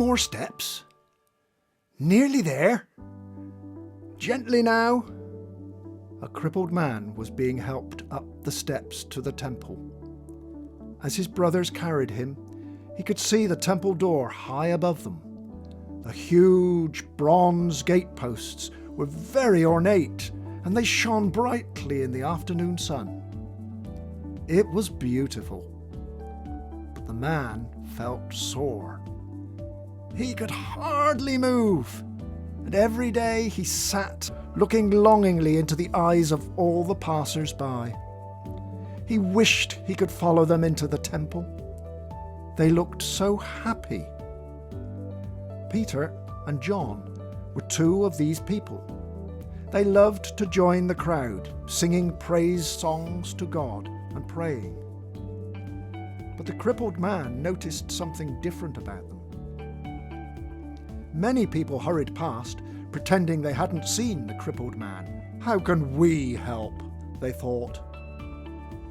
more steps. Nearly there. Gently now. A crippled man was being helped up the steps to the temple. As his brothers carried him, he could see the temple door high above them. The huge bronze gateposts were very ornate, and they shone brightly in the afternoon sun. It was beautiful, but the man felt sore. He could hardly move, and every day he sat looking longingly into the eyes of all the passers-by. He wished he could follow them into the temple. They looked so happy. Peter and John were two of these people. They loved to join the crowd, singing praise songs to God and praying. But the crippled man noticed something different about them. Many people hurried past, pretending they hadn't seen the crippled man. How can we help? They thought.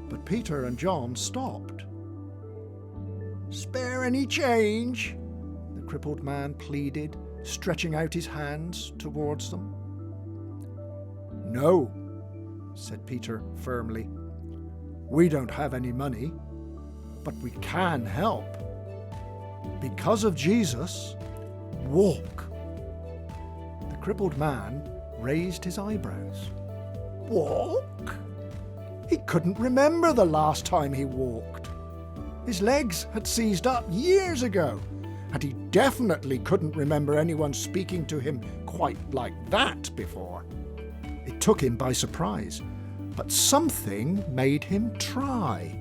But Peter and John stopped. Spare any change? The crippled man pleaded, stretching out his hands towards them. No, said Peter firmly. We don't have any money, but we can help. Because of Jesus, walk. The crippled man raised his eyebrows. Walk? He couldn't remember the last time he walked. His legs had seized up years ago, and he definitely couldn't remember anyone speaking to him quite like that before. It took him by surprise, but something made him try.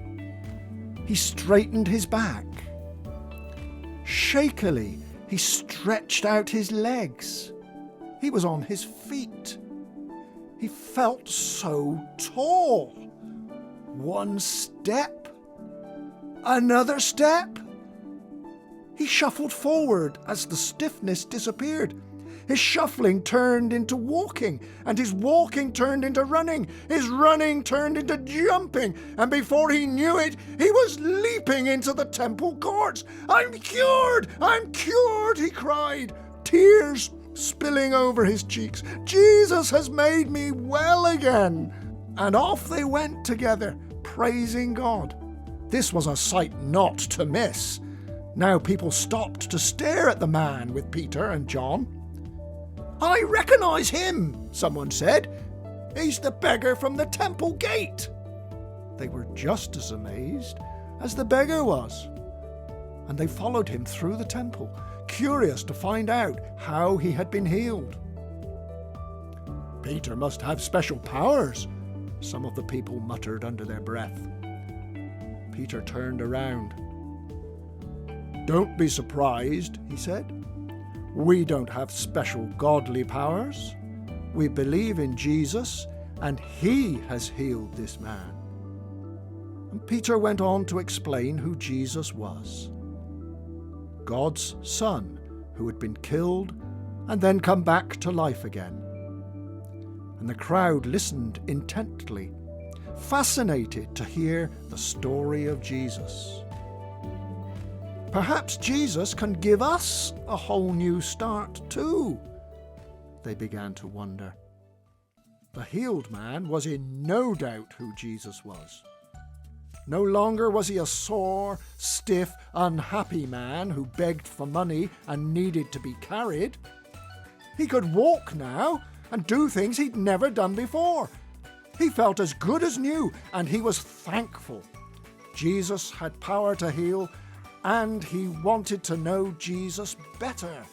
He straightened his back. Shakily, he stretched out his legs. He was on his feet. He felt so tall. One step. Another step. He shuffled forward as the stiffness disappeared. His shuffling turned into walking, and his walking turned into running. His running turned into jumping, and before he knew it, he was leaping into the temple courts. I'm cured! I'm cured! He cried, tears spilling over his cheeks. Jesus has made me well again. And off they went together, praising God. This was a sight not to miss. Now people stopped to stare at the man with Peter and John. I recognise him, someone said. He's the beggar from the temple gate. They were just as amazed as the beggar was, and they followed him through the temple, curious to find out how he had been healed. Peter must have special powers, some of the people muttered under their breath. Peter turned around. Don't be surprised, he said. We don't have special godly powers. We believe in Jesus, and he has healed this man. And Peter went on to explain who Jesus was. God's Son, who had been killed and then come back to life again. And the crowd listened intently, fascinated to hear the story of Jesus. Perhaps Jesus can give us a whole new start too, they began to wonder. The healed man was in no doubt who Jesus was. No longer was he a sore, stiff, unhappy man who begged for money and needed to be carried. He could walk now and do things he'd never done before. He felt as good as new, and he was thankful. Jesus had power to heal, and he wanted to know Jesus better.